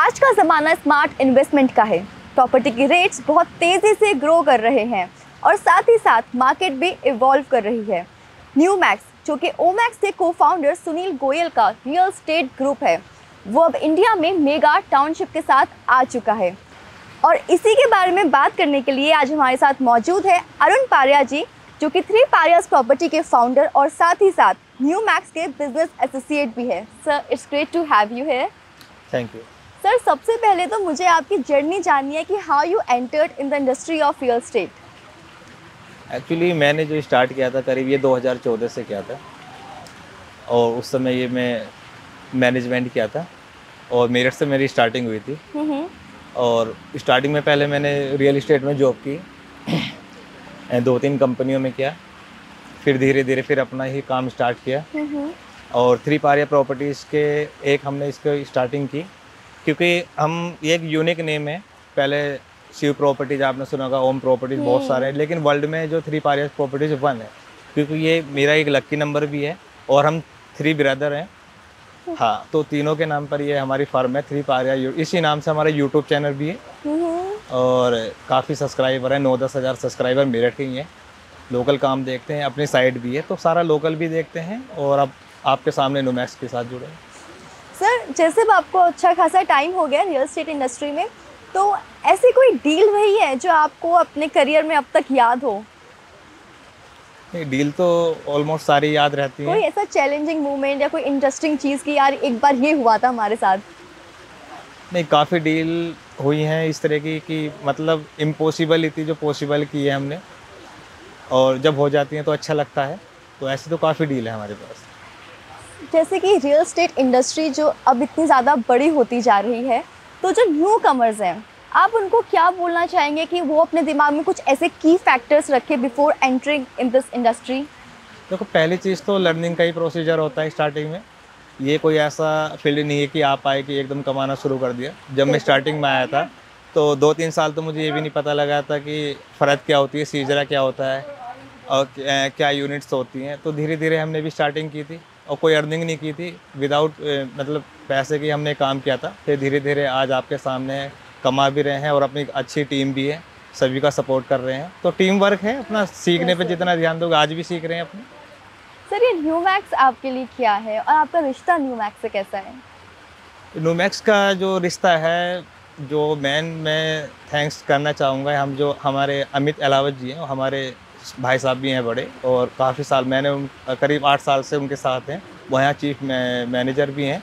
आज का ज़माना स्मार्ट इन्वेस्टमेंट का है। प्रॉपर्टी की रेट्स बहुत तेज़ी से ग्रो कर रहे हैं और साथ ही साथ मार्केट भी इवॉल्व कर रही है। न्यूमैक्स, जो कि ओमैक्स के को-फाउंडर सुनील गोयल का रियल एस्टेट ग्रुप है, वो अब इंडिया में मेगा टाउनशिप के साथ आ चुका है। और इसी के बारे में बात करने के लिए आज हमारे साथ मौजूद है अरुण पारिया जी, जो कि 3 पारियास प्रॉपर्टी के फाउंडर और साथ ही साथ न्यूमैक्स के बिजनेस एसोसिएट भी है। Sir, it's great to have you here. Thank you. Sir, सबसे पहले तो मुझे आपकी जर्नी जाननी है कि how you entered in the industry of real estate. Actually मैंने जो स्टार्ट किया था करीब ये 2014 से किया था और उस समय ये मैं मैनेजमेंट किया था और मेरठ से मेरी स्टार्टिंग हुई थी। और स्टार्टिंग में पहले मैंने रियल इस्टेट में जॉब की 2-3 कंपनियों में किया, फिर धीरे धीरे फिर अपना ही काम स्टार्ट किया और 3 पारिया प्रॉपर्टीज़ के एक हमने इसको स्टार्टिंग की क्योंकि हम ये एक यूनिक नेम है। पहले शिव प्रॉपर्टीज आपने सुना होगा, ओम प्रॉपर्टीज बहुत सारे हैं, लेकिन वर्ल्ड में जो 3 पारिया प्रॉपर्टीज 1 है क्योंकि ये मेरा एक लक्की नंबर भी है और हम 3 ब्रदर हैं। हाँ, तो तीनों के नाम पर ये हमारी फर्म है 3 पारिया। इसी नाम से हमारा यूट्यूब चैनल भी है और काफ़ी सब्सक्राइबर है, 9-10 हज़ार सब्सक्राइबर मेरठ के ही हैं। लोकल काम देखते हैं, अपनी साइट भी है तो सारा लोकल भी देखते हैं और अब आपके सामने न्यूमैक्स के साथ जुड़े हैं। सर, जैसे अब आपको अच्छा खासा टाइम हो गया रियल एस्टेट इंडस्ट्री में, तो ऐसी कोई डील वही है जो आपको अपने करियर में अब तक याद हो? नहीं, डील तो ऑलमोस्ट सारी याद रहती है। कोई ऐसा चैलेंजिंग मोमेंट या कोई इंटरेस्टिंग चीज़ की यार एक बार ये हुआ था हमारे साथ? नहीं, काफ़ी डील हुई हैं इस तरह की कि मतलब इम्पॉसिबल ही थी जो पॉसिबल की है हमने, और जब हो जाती हैं तो अच्छा लगता है। तो ऐसी तो काफ़ी डील है हमारे पास। जैसे कि रियल एस्टेट इंडस्ट्री जो अब इतनी ज़्यादा बड़ी होती जा रही है, तो जो न्यू कमर्स हैं, आप उनको क्या बोलना चाहेंगे कि वो अपने दिमाग में कुछ ऐसे की फैक्टर्स रखें before entering in this industry? देखो, पहली चीज़ तो लर्निंग का ही प्रोसीजर होता है स्टार्टिंग में। ये कोई ऐसा फील्ड नहीं है कि आप आए कि एकदम कमाना शुरू कर दिया। जब मैं स्टार्टिंग में आया था तो 2-3 साल तो मुझे ये भी नहीं पता लगा था कि फ़र्द क्या होती है, सीजरा क्या होता है और क्या यूनिट्स होती हैं। तो धीरे धीरे हमने भी स्टार्टिंग की थी और कोई अर्निंग नहीं की थी, विदाउट मतलब पैसे की हमने काम किया था। फिर धीरे धीरे आज आपके सामने कमा भी रहे हैं और अपनी अच्छी टीम भी है, सभी का सपोर्ट कर रहे हैं। तो टीम वर्क है, अपना सीखने पे जितना ध्यान दोगे, आज भी सीख रहे हैं अपने। सर, ये न्यूमैक्स आपके लिए क्या है और आपका रिश्ता न्यूमैक्स से कैसा है? न्यूमैक्स का जो रिश्ता है, जो मैं थैंक्स करना चाहूँगा, हम जो हमारे अमित अलावत जी हैं, हमारे भाई साहब भी हैं बड़े, और काफ़ी साल मैंने करीब 8 साल से उनके साथ हैं। वो यहाँ चीफ मैनेजर भी हैं,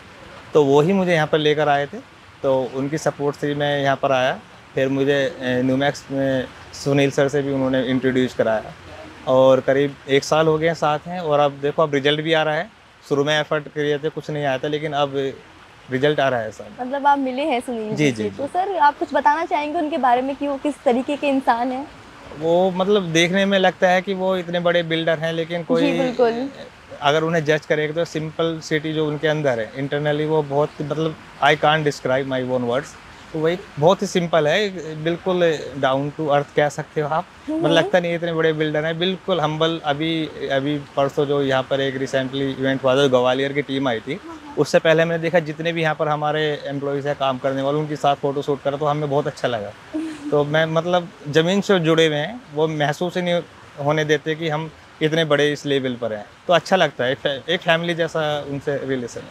तो वो ही मुझे यहाँ पर लेकर आए थे। तो उनकी सपोर्ट से मैं यहाँ पर आया। फिर मुझे न्यूमैक्स में सुनील सर से भी उन्होंने इंट्रोड्यूस कराया और करीब 1 साल हो गए हैं साथ हैं। और अब देखो, अब रिजल्ट भी आ रहा है। शुरू में एफर्ट किए थे, कुछ नहीं आया था, लेकिन अब रिजल्ट आ रहा है सर। मतलब आप मिले हैं सुनील जी से? जी। तो सर, आप कुछ बताना चाहेंगे उनके बारे में कि वो किस तरीके के इंसान हैं? वो मतलब देखने में लगता है कि वो इतने बड़े बिल्डर हैं, लेकिन कोई जी बिल्कुल। अगर उन्हें जज करेगा तो सिंपल सिटी जो उनके अंदर है इंटरनली, वो बहुत मतलब I can't describe my own words. तो वही बहुत ही सिंपल है, बिल्कुल डाउन टू अर्थ कह सकते हो आप। मतलब लगता नहीं इतने बड़े बिल्डर हैं, बिल्कुल हम्बल। अभी परसों जो यहाँ पर एक रिसेंटली इवेंट हुआ था, ग्वालियर की टीम आई थी, उससे पहले मैंने देखा जितने भी यहाँ पर हमारे एम्प्लॉयज़ हैं, काम करने वाले, उनके साथ फ़ोटो शूट करा तो हमें बहुत अच्छा लगा। तो मैं मतलब ज़मीन से जुड़े हुए हैं, वो महसूस ही नहीं होने देते कि हम इतने बड़े इस लेवल पर हैं। तो अच्छा लगता है, एक फैमिली जैसा उनसे रिलेशन है।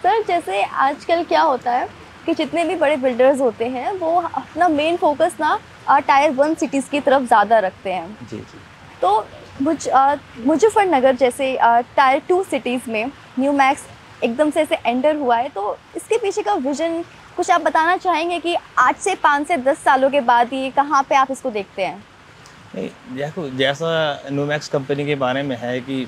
सर, जैसे आजकल क्या होता है कि जितने भी बड़े बिल्डर्स होते हैं वो अपना मेन फोकस ना टायर 1 सिटीज़ की तरफ ज़्यादा रखते हैं। जी जी। तो मुजफ्फरनगर जैसे टायर 2 सिटीज़ में न्यूमैक्स एकदम से ऐसे एंटर हुआ है, तो इसके पीछे का विजन कुछ आप बताना चाहेंगे कि आज से 5 से 10 सालों के बाद ये कहाँ पे आप इसको देखते हैं? नहीं, देखो, जैसा न्यूमैक्स कंपनी के बारे में है कि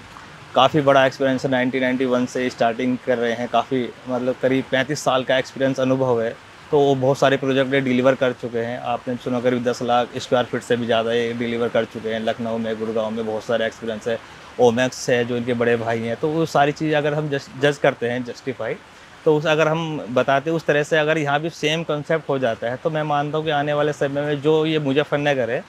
काफ़ी बड़ा एक्सपीरियंस है, 1991 से स्टार्टिंग कर रहे हैं, काफ़ी मतलब करीब 35 साल का एक्सपीरियंस अनुभव है। तो वो बहुत सारे प्रोजेक्ट डिलीवर कर चुके हैं। आपने सुना करीब 10 लाख स्क्वायर फीट से भी ज़्यादा ये डिलीवर कर चुके हैं। लखनऊ में, गुड़गांव में बहुत सारे एक्सपीरियंस है। ओमैक्स है जो इनके बड़े भाई हैं, तो वो सारी चीज़ अगर हम जज करते हैं जस्टिफाई, तो उस अगर हम बताते उस तरह से अगर यहाँ भी सेम कंसेप्ट हो जाता है, तो मैं मानता हूँ कि आने वाले समय में जो ये मुजफ्फरनगर है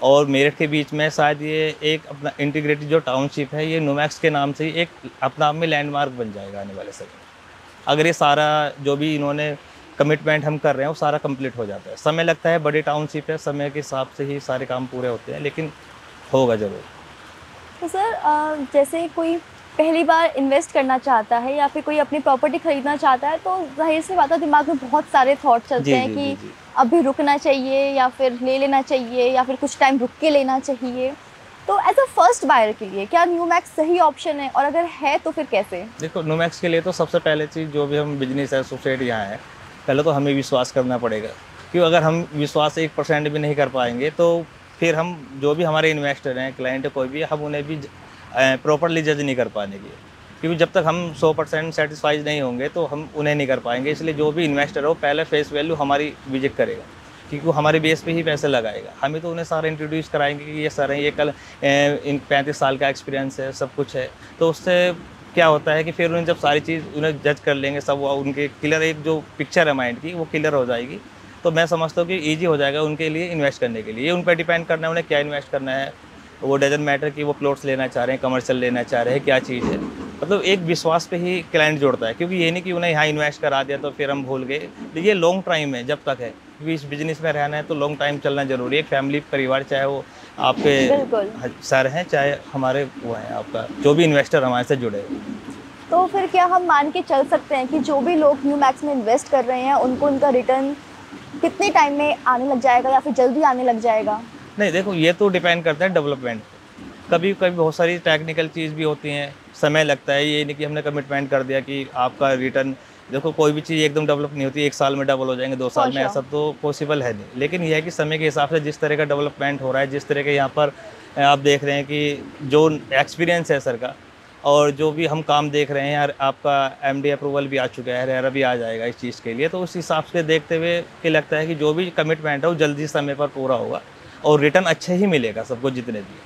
और मेरठ के बीच में शायद ये एक अपना इंटीग्रेटेड जो टाउनशिप है, ये न्यूमैक्स के नाम से ही एक अपना आप में लैंडमार्क बन जाएगा आने वाले समय में। अगर ये सारा जो भी इन्होंने कमिटमेंट हम कर रहे हैं वो सारा कंप्लीट हो जाता है। समय लगता है, बड़ी टाउनशिप है, समय के हिसाब से ही सारे काम पूरे होते हैं, लेकिन होगा ज़रूर। तो सर जैसे कोई पहली बार इन्वेस्ट करना चाहता है या फिर कोई अपनी प्रॉपर्टी खरीदना चाहता है, तो ज़ाहिर सी बात है दिमाग में बहुत सारे थॉट चलते जी, हैं जी, कि जी, जी। अभी रुकना चाहिए या फिर ले लेना चाहिए या फिर कुछ टाइम रुक के लेना चाहिए। तो एज अ फर्स्ट बायर के लिए क्या न्यू मैक्स सही ऑप्शन है, और अगर है तो फिर कैसे? देखो, नोमैक्स के लिए तो सबसे पहले चीज़, जो भी हम बिजनेस है, सोसाइटी यहाँ है, पहले तो हमें विश्वास करना पड़ेगा। क्यों? अगर हम विश्वास 1% भी नहीं कर पाएंगे तो फिर हम जो भी हमारे इन्वेस्टर हैं, क्लाइंट है कोई भी, हम उन्हें भी प्रॉपरली जज नहीं कर पाएंगे। क्योंकि जब तक हम 100% सेटिस्फाइड नहीं होंगे तो हम उन्हें नहीं कर पाएंगे। इसलिए जो भी इन्वेस्टर है वो पहले फेस वैल्यू हमारी विजिट करेगा, क्योंकि वो हमारे बेस पे ही पैसे लगाएगा। हमें तो उन्हें सारा इंट्रोड्यूस कराएंगे कि ये सर हैं, ये कल इन 35 साल का एक्सपीरियंस है, सब कुछ है। तो उससे क्या होता है कि फिर उन्हें जब सारी चीज़ उन्हें जज कर लेंगे, सब वो उनके क्लियर, एक जो पिक्चर है माइंड की वो क्लियर हो जाएगी। तो मैं समझता हूँ कि ईजी हो जाएगा उनके लिए इन्वेस्ट करने के लिए। ये उन पर डिपेंड करना है उन्हें क्या इन्वेस्ट करना है। वो डजंट मैटर कि वो प्लॉट्स लेना चाह रहे हैं, कमर्शियल लेना चाह रहे हैं, क्या चीज़ है। मतलब एक विश्वास पे ही क्लाइंट जोड़ता है, क्योंकि ये नहीं कि उन्हें यहाँ इन्वेस्ट करा दिया तो फिर हम भूल गए। ये लॉन्ग टाइम है, जब तक है, क्योंकि इस बिज़नेस में रहना है तो लॉन्ग टाइम चलना ज़रूरी है। एक फैमिली परिवार, चाहे वो आपके बिल्कुल। सर हैं, चाहे हमारे वो हैं, आपका जो भी इन्वेस्टर हमारे से जुड़े हैं। तो फिर क्या हम मान के चल सकते हैं कि जो भी लोग न्यू मैक्स में इन्वेस्ट कर रहे हैं उनको उनका रिटर्न कितने टाइम में आने लग जाएगा या फिर जल्दी आने लग जाएगा? नहीं, देखो, ये तो डिपेंड करता है डेवलपमेंट। कभी कभी बहुत सारी टेक्निकल चीज़ भी होती हैं, समय लगता है। ये नहीं कि हमने कमिटमेंट कर दिया कि आपका रिटर्न, देखो कोई भी चीज़ एकदम डेवलप नहीं होती, 1 साल में डबल हो जाएंगे, 2 साल में, ऐसा तो पॉसिबल है नहीं। लेकिन यह है कि समय के हिसाब से जिस तरह का डेवलपमेंट हो रहा है, जिस तरह के यहाँ पर आप देख रहे हैं कि जो एक्सपीरियंस है सर का, और जो भी हम काम देख रहे हैं यार, आपका एमडी अप्रूवल भी आ चुका है, रेरा भी आ जाएगा इस चीज़ के लिए। तो उस हिसाब से देखते हुए कि लगता है कि जो भी कमिटमेंट है वो जल्दी समय पर पूरा होगा और रिटर्न अच्छे ही मिलेगा सबको, जितने भी।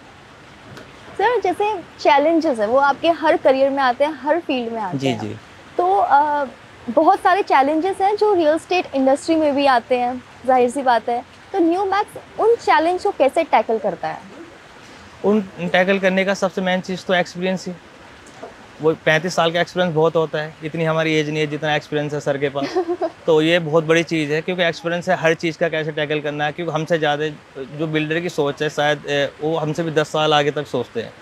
सर जैसे चैलेंजेस है वो आपके हर करियर में आते हैं, हर फील्ड में आते जी, हैं। जी। तो बहुत सारे चैलेंजेस हैं जो रियल एस्टेट इंडस्ट्री में भी आते हैं, जाहिर सी बात है। तो न्यू मैक्स उन चैलेंज को कैसे टैकल करता है? उन टैकल करने का सबसे मेन चीज़ तो एक्सपीरियंस ही। वो 35 साल का एक्सपीरियंस बहुत होता है। इतनी हमारी एज नहीं है जितना एक्सपीरियंस है सर के पास। तो ये बहुत बड़ी चीज़ है, क्योंकि एक्सपीरियंस है हर चीज़ का कैसे टैकल करना है। क्योंकि हमसे ज़्यादा जो बिल्डर की सोच है, शायद वो हमसे भी 10 साल आगे तक सोचते हैं।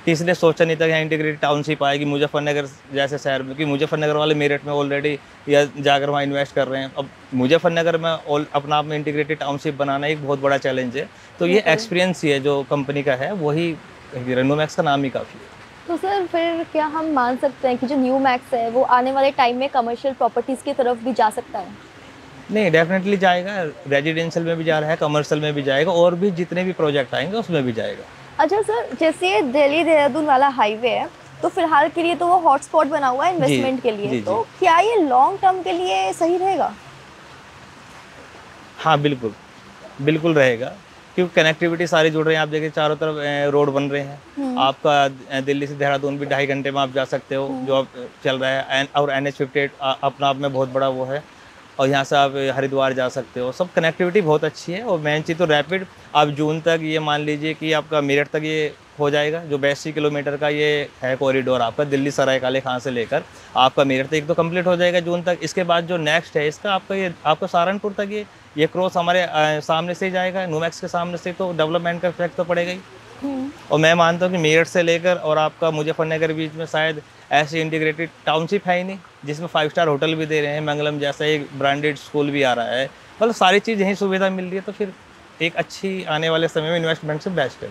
कि इसलिए सोचा नहीं था कि यहाँ इंटीग्रेटेड टाउनशिप आएगी मुजफ्फरनगर जैसे शहर में, कि मुजफ्फरनगर वाले मेरठ में ऑलरेडी या जाकर वहाँ इन्वेस्ट कर रहे हैं। अब मुजफ्फरनगर में अपना आप में इंटीग्रेटेड टाउनशिप बनाना एक बहुत बड़ा चैलेंज है। तो ये एक्सपीरियंस ही है जो कंपनी का है, वही रेनोमैक्स का नाम ही काफ़ी है। तो सर फिर क्या हम मान सकते हैं कि जो न्यू मैक्स है वो आने वाले टाइम में कमर्शियल प्रॉपर्टीज़ की तरफ भी जा सकता है? नहीं, डेफिनेटली जाएगा। रेजिडेंशियल में भी जा रहा है, कमर्शियल में भी जाएगा, और भी जितने भी प्रोजेक्ट आएंगे उसमें भी जाएगा। अच्छा सर, जैसे दिल्ली देहरादून वाला हाईवे है, तो फिलहाल के लिए तो वो हॉटस्पॉट बना हुआ है इन्वेस्टमेंट के लिए। जी, तो क्या ये लॉन्ग टर्म के लिए सही रहेगा? हाँ, बिल्कुल, बिल्कुल रहेगा। क्योंकि कनेक्टिविटी सारी जुड़ रही है। आप देखिए चारों तरफ रोड बन रहे हैं। आपका दिल्ली से देहरादून भी 2.5 घंटे में आप जा सकते हो, जो अब चल रहा है। और NH-58 अपना आप में बहुत बड़ा वो है, और यहाँ से आप हरिद्वार जा सकते हो। सब कनेक्टिविटी बहुत अच्छी है, और मेन चीज़ तो रैपिड। आप जून तक ये मान लीजिए कि आपका मेरठ तक ये हो जाएगा, जो 82 किलोमीटर का ये है कॉरिडोर आपका, दिल्ली सराय काले खां से लेकर आपका मेरठ तक एक तो कंप्लीट हो जाएगा जून तक। इसके बाद जो नेक्स्ट है इसका आपका, ये आपका सहारनपुर तक ये क्रॉस हमारे सामने से ही जाएगा, नोमैक्स के सामने से। तो डेवलपमेंट का इफेक्ट तो पड़ेगा ही। और मैं मानता हूँ कि मेरठ से लेकर और आपका मुजफ्फरनगर के बीच में शायद ऐसी इंटीग्रेटेड टाउनशिप है ही नहीं, जिसमें 5 स्टार होटल भी दे रहे हैं, मंगलम जैसा एक ब्रांडेड स्कूल भी आ रहा है। मतलब सारी चीज़ यहीं सुविधा मिल रही है, तो फिर एक अच्छी आने वाले समय में इन्वेस्टमेंट से बेस्ट है।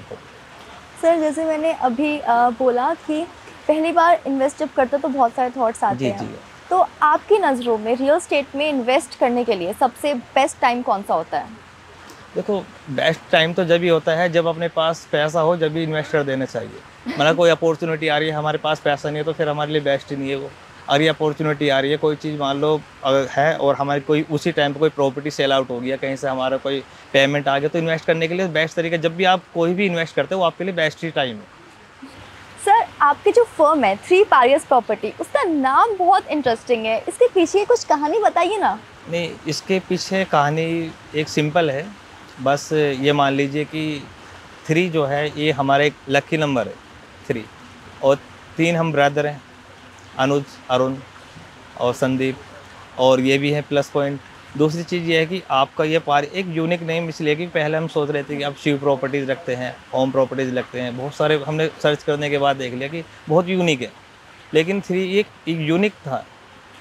सर जैसे मैंने अभी बोला कि पहली बार इन्वेस्ट जब करते तो बहुत सारे थॉट्स आते जी, हैं। जी। तो आपकी नज़रों में रियल एस्टेट में इन्वेस्ट करने के लिए सबसे बेस्ट टाइम कौन सा होता है? देखो, बेस्ट टाइम तो जब ही होता है जब अपने पास पैसा हो, जब भी इन्वेस्टर देना चाहिए। मतलब कोई अपॉर्चुनिटी आ रही है, हमारे पास पैसा नहीं है, तो फिर हमारे लिए बेस्ट ही नहीं है वो। और ये अपॉर्चुनिटी आ रही है, कोई चीज़ मान लो है, और हमारी कोई उसी टाइम पे कोई प्रॉपर्टी सेल आउट हो गया, कहीं से हमारा कोई पेमेंट आ गया, तो इन्वेस्ट करने के लिए बेस्ट तरीका, जब भी आप कोई भी इन्वेस्ट करते हो वो आपके लिए बेस्ट ही टाइम है। सर आपकी जो फर्म है 3 पारियस प्रॉपर्टी, उसका नाम बहुत इंटरेस्टिंग है, इसके पीछे कुछ कहानी बताइए ना। नहीं, इसके पीछे कहानी एक सिंपल है। बस ये मान लीजिए कि 3 जो है ये हमारा एक लकी नंबर है, 3। और 3 हम ब्रदर हैं, अनुज, अरुण और संदीप। और ये भी है प्लस पॉइंट दूसरी चीज़ ये है कि आपका ये एक यूनिक नेम इसलिए कि पहले हम सोच रहे थे कि अब शिव प्रॉपर्टीज़ रखते हैं, ओम प्रॉपर्टीज़ रखते हैं, बहुत सारे हमने सर्च करने के बाद देख लिया कि बहुत यूनिक है। लेकिन एक यूनिक था।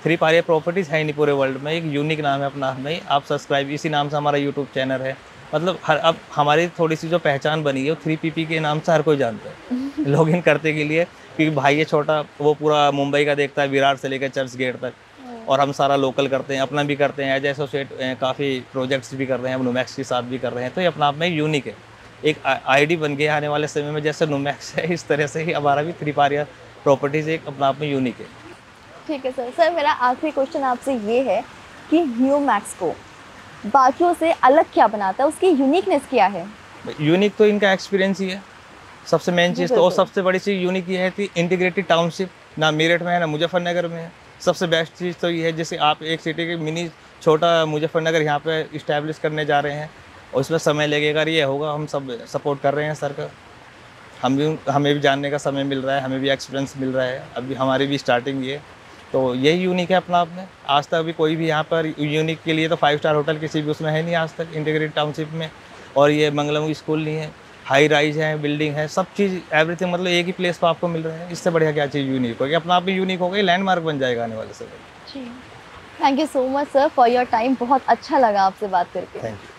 थ्री पारिया प्रॉपर्टीज़ है नहीं पूरे वर्ल्ड में, एक यूनिक नाम है अपना में। आप सब्सक्राइब इसी नाम से हमारा यूट्यूब चैनल है। मतलब अब हमारी थोड़ी सी जो पहचान बनी है वो 3PP के नाम से हर कोई जानता है लॉगिन करते के लिए, क्योंकि भाई ये छोटा वो पूरा मुंबई का देखता है, विरार से लेकर चर्च गेट तक, और हम सारा लोकल करते हैं, अपना भी करते हैं, एज एसोसिएट काफ़ी प्रोजेक्ट्स भी कर रहे हैं, नुमैक्स के साथ भी कर रहे हैं। तो ये अपना आप में यूनिक है, एक आईडी बन गया आने वाले समय में। जैसे नुमैक्स है इस तरह से ही हमारा भी थ्री पारिया प्रॉपर्टीज़ एक अपना आप में यूनिक है। ठीक है सर। सर मेरा आखिरी क्वेश्चन आपसे ये है कि न्यू मैक्स को बाकियों से अलग क्या बनाता है, उसकी यूनिकनेस क्या है? यूनिक तो इनका एक्सपीरियंस ही है सबसे मेन चीज़ तो, और सबसे बड़ी चीज़ यूनिक ये है कि इंटीग्रेटेड टाउनशिप, ना मेरठ में है ना मुजफ्फरनगर में है। सबसे बेस्ट चीज़ तो ये है, जैसे आप एक सिटी के मिनी छोटा मुजफ्फरनगर यहाँ पे इस्टेब्लिश करने जा रहे हैं और उसमें समय लगेगा, ये होगा, हम सब सपोर्ट कर रहे हैं सर का। हमें भी जानने का समय मिल रहा है, हमें भी एक्सपीरियंस मिल रहा है, अभी हमारी भी स्टार्टिंग ये, तो यही यूनिक है अपना आप में। आज तक अभी कोई भी यहाँ पर यूनिक के लिए तो 5 स्टार होटल किसी भी उसमें है नहीं आज तक इंटीग्रेटेड टाउनशिप में, और ये मंगलम स्कूल नहीं है, हाई राइज है, बिल्डिंग है, सब चीज़ एवरीथिंग मतलब एक ही प्लेस पर आपको मिल रहा है। इससे बढ़िया क्या चीज़ यूनिक होगी, अपना आप में यूनिक होगा, लैंडमार्क बन जाएगा आने वाले समय। जी, thank you so much sir for your time. बहुत अच्छा लगा आपसे बात करके। Thank you.